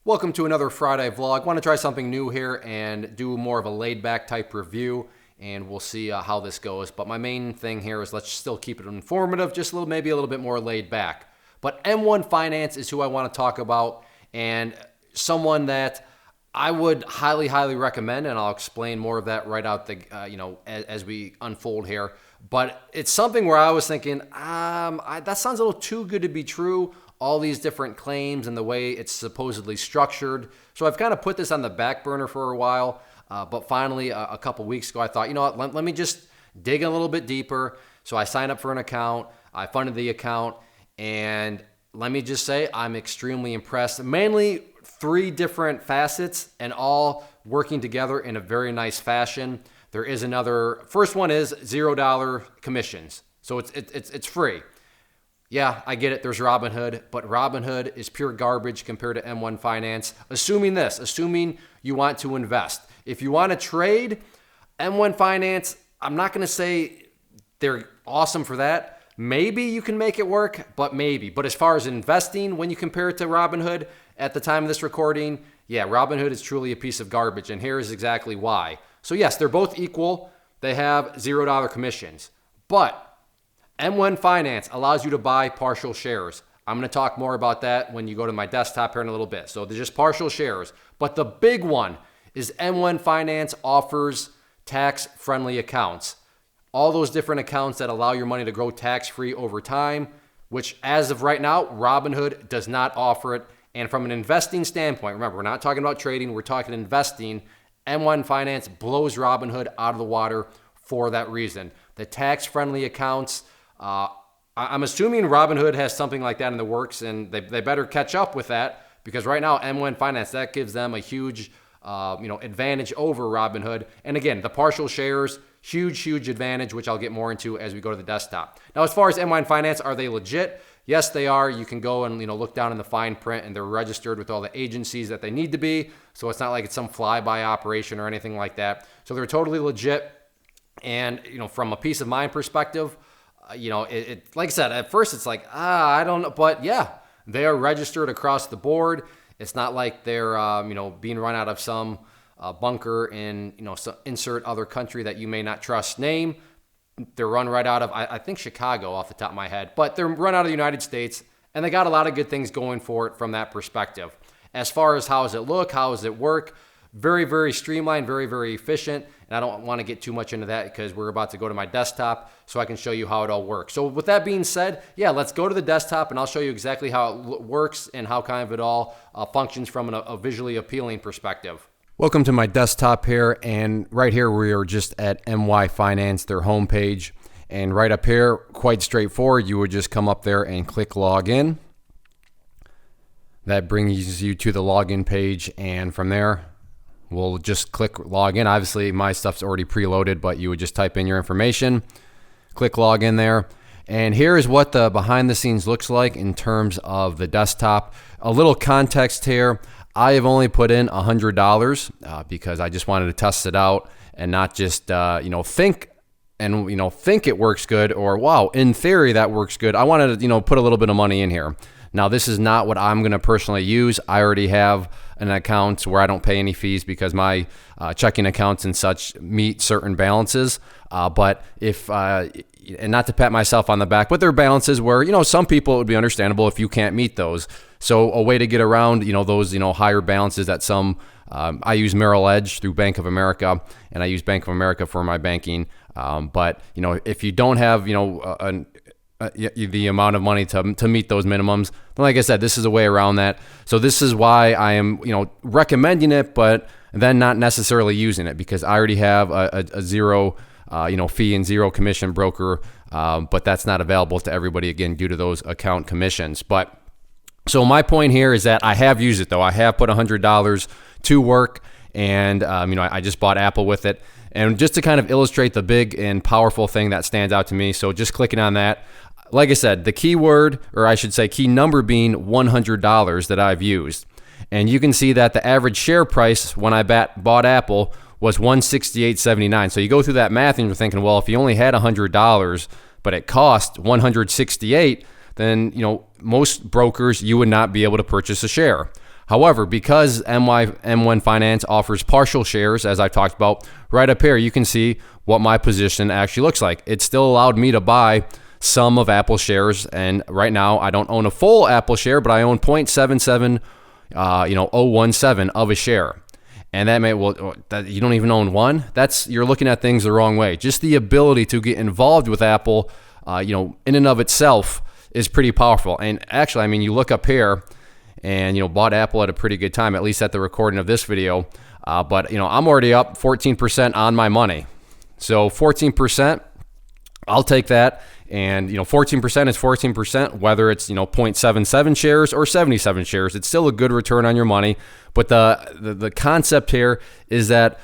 Welcome to another Friday vlog. Want to try something new here and do more of a laid-back type review, and we'll see how this goes. But my main thing here is let's still keep it informative, just maybe a little bit more laid back. But M1 Finance is who I want to talk about, and someone that I would highly recommend, and I'll explain more of that right out the as we unfold here. But it's something where I was thinking, that sounds a little too good to be true. All these different claims and the way it's supposedly structured. So I've kind of put this on the back burner for a while, but finally a couple weeks ago I thought, you know what, let me just dig a little bit deeper. So I signed up for an account, I funded the account, and let me just say I'm extremely impressed. Mainly 3 different facets and all working together in a very nice fashion. There is another, first one is $0 commissions. So it's free. Yeah, I get it. There's Robinhood, but Robinhood is pure garbage compared to M1 Finance. Assuming you want to invest. If you want to trade, M1 Finance, I'm not going to say they're awesome for that. Maybe you can make it work, but maybe. But as far as investing, when you compare it to Robinhood at the time of this recording, yeah, Robinhood is truly a piece of garbage, and here's exactly why. So yes, they're both equal. They have $0 commissions, but M1 Finance allows you to buy partial shares. I'm going to talk more about that when you go to my desktop here in a little bit. So they're just partial shares. But the big one is M1 Finance offers tax-friendly accounts. All those different accounts that allow your money to grow tax-free over time, which as of right now, Robinhood does not offer it. And from an investing standpoint, remember, we're not talking about trading, we're talking investing. M1 Finance blows Robinhood out of the water for that reason. The tax-friendly accounts, I'm assuming Robinhood has something like that in the works, and they better catch up with that, because right now M1 Finance, that gives them a huge advantage over Robinhood. And again, the partial shares, huge advantage, which I'll get more into as we go to the desktop. Now, as far as M1 Finance, are they legit? Yes, they are. You can go and look down in the fine print, and they're registered with all the agencies that they need to be. So it's not like it's some fly-by operation or anything like that. So they're totally legit. And from a peace of mind perspective, like I said, at first it's like, I don't know, but yeah, they are registered across the board. It's not like they're, being run out of some bunker in, insert other country that you may not trust name. They're run right out of, I think Chicago off the top of my head, but they're run out of the United States, and they got a lot of good things going for it from that perspective. As far as how does it look, how does it work? Very streamlined, very efficient. And I don't want to get too much into that because we're about to go to my desktop so I can show you how it all works. So with that being said, yeah, let's go to the desktop and I'll show you exactly how it works and how kind of it all functions from a visually appealing perspective. Welcome to my desktop here, and right here we are just at MY Finance, their homepage. And right up here, quite straightforward, you would just come up there and click login. That brings you to the login page, and from there, we'll just click login. Obviously, my stuff's already preloaded, but you would just type in your information, click login there. And here is what the behind the scenes looks like in terms of the desktop. A little context here. I have only put in $100 because I just wanted to test it out and not just think it works good, or wow, in theory that works good. I wanted to put a little bit of money in here. Now, this is not what I'm going to personally use. I already have an account where I don't pay any fees because my checking accounts and such meet certain balances. But if, and not to pat myself on the back, but there are balances where, some people it would be understandable if you can't meet those. So a way to get around, those, higher balances that some, I use Merrill Edge through Bank of America, and I use Bank of America for my banking. But, if you don't have, the amount of money to meet those minimums, then like I said, this is a way around that. So this is why I am recommending it, but then not necessarily using it, because I already have a zero fee and zero commission broker, but that's not available to everybody, again, due to those account commissions. But so my point here is that I have used it though. I have put $100 to work, and I just bought Apple with it. And just to kind of illustrate the big and powerful thing that stands out to me, so just clicking on that, like I said, the keyword, or I should say key number, being $100 that I've used. And you can see that the average share price when I bought Apple was $168.79. So you go through that math and you're thinking, well, if you only had $100, but it cost $168, then most brokers, you would not be able to purchase a share. However, because M1 Finance offers partial shares, as I talked about, right up here, you can see what my position actually looks like. It still allowed me to buy some of Apple shares, and right now I don't own a full Apple share, but I own 0.77 of a share. And that may, that you don't even own one. You're looking at things the wrong way. Just the ability to get involved with Apple, in and of itself is pretty powerful. And actually, I mean, you look up here and, bought Apple at a pretty good time, at least at the recording of this video. But I'm already up 14% on my money. So 14%, I'll take that. And 14% is 14%, whether it's 0.77 shares or 77 shares. It's still a good return on your money. But the concept here is that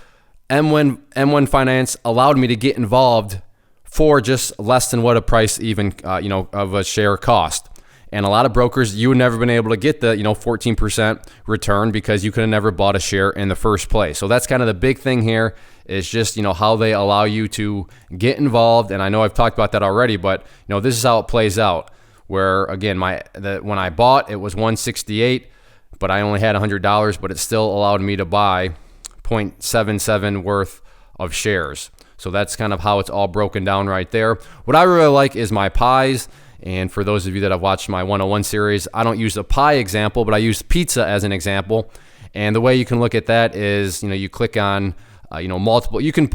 M1 Finance allowed me to get involved for just less than what a price even of a share cost. And a lot of brokers, you would never been able to get the 14% return because you could have never bought a share in the first place. So that's kind of the big thing here, is just how they allow you to get involved. And I know I've talked about that already, but this is how it plays out. Where again, when I bought, it was $168, but I only had $100, but it still allowed me to buy 0.77 worth of shares. So that's kind of how it's all broken down right there. What I really like is my pies. And for those of you that have watched my 101 series, I don't use a pie example, but I use pizza as an example. And the way you can look at that is, you click on, multiple. You can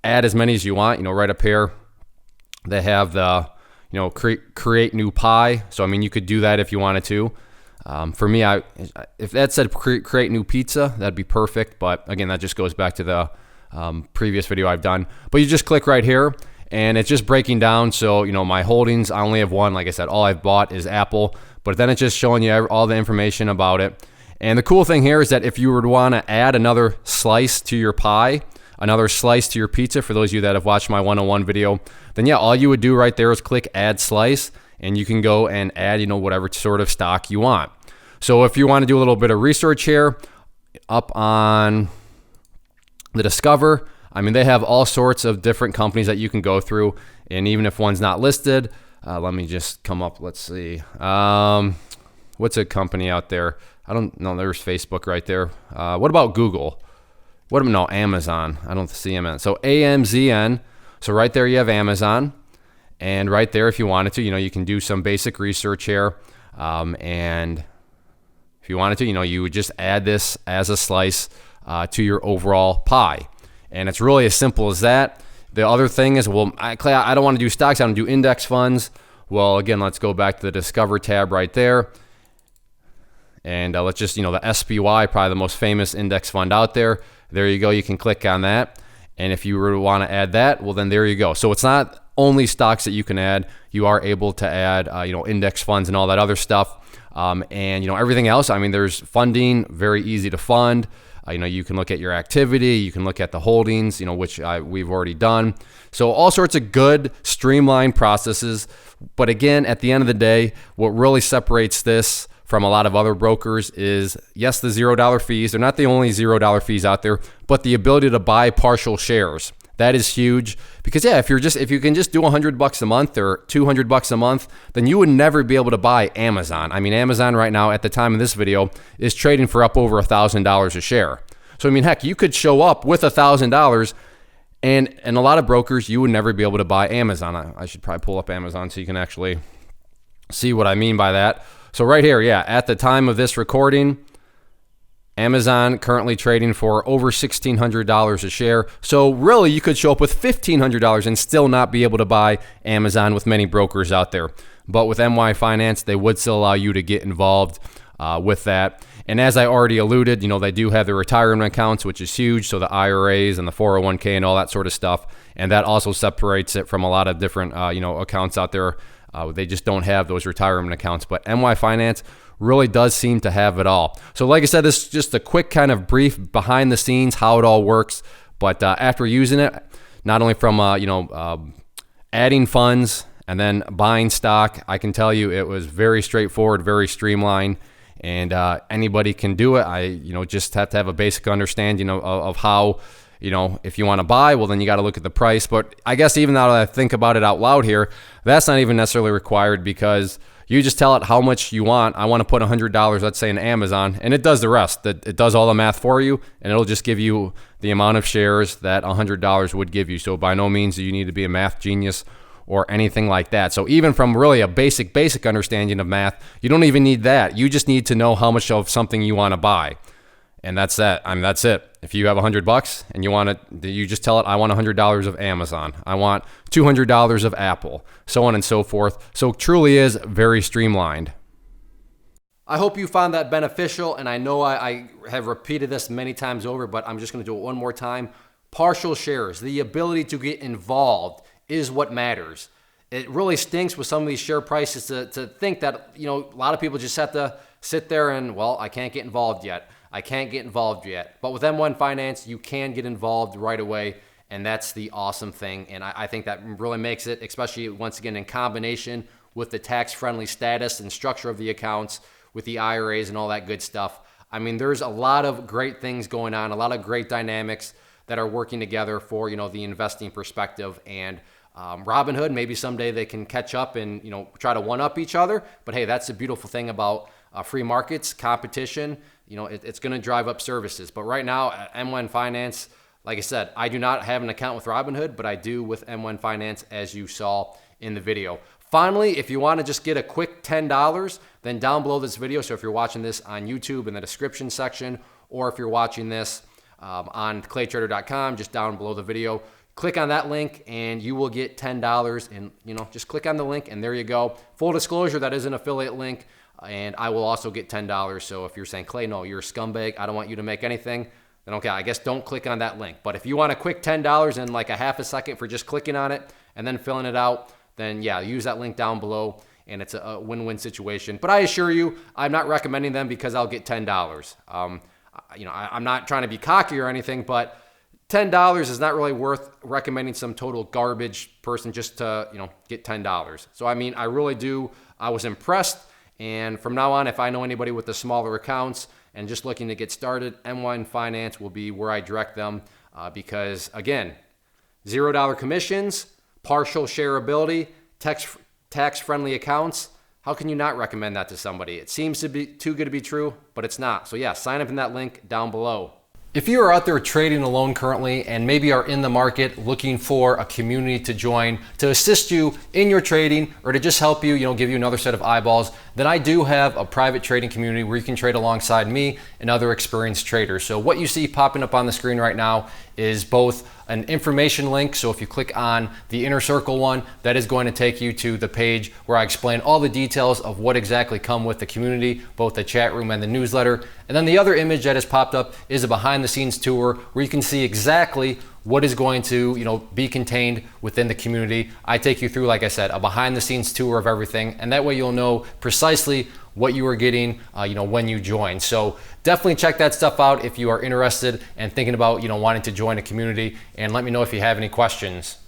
add as many as you want. Right up here, they have the, create new pie. So I mean, you could do that if you wanted to. For me, if that said create new pizza, that'd be perfect. But again, that just goes back to the previous video I've done. But you just click right here. And it's just breaking down. So, my holdings, I only have one. Like I said, all I've bought is Apple. But then it's just showing you all the information about it. And the cool thing here is that if you were to want to add another slice to your pie, another slice to your pizza, for those of you that have watched my 101 video, then yeah, all you would do right there is click add slice. And you can go and add, whatever sort of stock you want. So if you want to do a little bit of research here, up on the Discover, I mean, they have all sorts of different companies that you can go through. And even if one's not listed, let me just come up. Let's see. What's a company out there? I don't know. There's Facebook right there. What about Google? No, Amazon. I don't see Amazon. So AMZN. So right there you have Amazon. And right there, if you wanted to, you can do some basic research here. And if you wanted to, you would just add this as a slice to your overall pie. And it's really as simple as that. The other thing is, Clay, I don't want to do stocks. I want to do index funds. Well, again, let's go back to the Discover tab right there. And let's just, the SPY, probably the most famous index fund out there. There you go. You can click on that. And if you were to want to add that, well, then there you go. So it's not only stocks that you can add. You are able to add, index funds and all that other stuff. And, everything else. I mean, there's funding, very easy to fund. You can look at your activity, you can look at the holdings, which we've already done. So all sorts of good streamlined processes. But again, at the end of the day, what really separates this from a lot of other brokers is, yes, the $0 fees. They're not the only $0 fees out there, but the ability to buy partial shares. That is huge because if you can just do $100 a month or $200 a month, then you would never be able to buy Amazon. I mean, Amazon right now at the time of this video is trading for up over $1,000 a share. So I mean, heck, you could show up with $1,000, and a lot of brokers, you would never be able to buy Amazon. I should probably pull up Amazon so you can actually see what I mean by that. So right here, yeah, at the time of this recording, Amazon currently trading for over $1,600 a share. So really, you could show up with $1,500 and still not be able to buy Amazon with many brokers out there. But with MY Finance, they would still allow you to get involved with that. And as I already alluded, they do have the retirement accounts, which is huge. So the IRAs and the 401k and all that sort of stuff. And that also separates it from a lot of different, accounts out there. They just don't have those retirement accounts. But MY Finance really does seem to have it all. So like I said, this is just a quick kind of brief behind the scenes, how it all works. But after using it, not only from, adding funds and then buying stock, I can tell you it was very straightforward, very streamlined. And anybody can do it. Just have to have a basic understanding of how, if you want to buy, well, then you got to look at the price. But I guess even now that I think about it out loud here, that's not even necessarily required because, You just tell it how much you want. I want to put $100, let's say, in Amazon, and it does the rest. It does all the math for you, and it'll just give you the amount of shares that $100 would give you. So by no means do you need to be a math genius or anything like that. So even from really a basic understanding of math, you don't even need that. You just need to know how much of something you want to buy. And that's that. I mean, that's it. If you have $100 and you want it, you just tell it, I want $100 of Amazon. I want $200 of Apple, so on and so forth. So it truly is very streamlined. I hope you found that beneficial, and I know I have repeated this many times over, but I'm just going to do it one more time. Partial shares, the ability to get involved is what matters. It really stinks with some of these share prices to think that, a lot of people just have to sit there and, well, I can't get involved yet. I can't get involved yet. But with M1 Finance, you can get involved right away, and that's the awesome thing. And I think that really makes it, especially once again in combination with the tax-friendly status and structure of the accounts, with the IRAs and all that good stuff. I mean, there's a lot of great things going on, a lot of great dynamics that are working together for, the investing perspective. And Robinhood, maybe someday they can catch up and, try to one-up each other. But hey, that's the beautiful thing about free markets, competition. It's going to drive up services. But right now, at M1 Finance, like I said, I do not have an account with Robinhood, but I do with M1 Finance, as you saw in the video. Finally, if you want to just get a quick $10, then down below this video, so if you're watching this on YouTube, in the description section, or if you're watching this on claytrader.com, just down below the video, click on that link and you will get $10. And just click on the link and there you go. Full disclosure, that is an affiliate link, and I will also get $10. So if you're saying, Clay, no, you're a scumbag, I don't want you to make anything, then okay, I guess don't click on that link. But if you want a quick $10 in like a half a second for just clicking on it and then filling it out, then yeah, use that link down below, and it's a win-win situation. But I assure you, I'm not recommending them because I'll get $10. I'm not trying to be cocky or anything, but $10 is not really worth recommending some total garbage person just to, get $10. So I mean, I really do. I was impressed. And from now on, if I know anybody with the smaller accounts and just looking to get started, M1 Finance will be where I direct them because, again, $0 commissions, partial shareability, tax-friendly accounts. How can you not recommend that to somebody? It seems to be too good to be true, but it's not. So yeah, sign up in that link down below. If you are out there trading alone currently and maybe are in the market looking for a community to join to assist you in your trading or to just help you, give you another set of eyeballs, then I do have a private trading community where you can trade alongside me and other experienced traders. So what you see popping up on the screen right now is both an information link. So if you click on the inner circle one, that is going to take you to the page where I explain all the details of what exactly come with the community, both the chat room and the newsletter. And then the other image that has popped up is a behind the scenes tour where you can see exactly what is going to be contained within the community. I take you through, like I said, a behind the scenes tour of everything, and that way you'll know precisely what you are getting when you join. So definitely check that stuff out if you are interested and thinking about wanting to join a community, and let me know if you have any questions.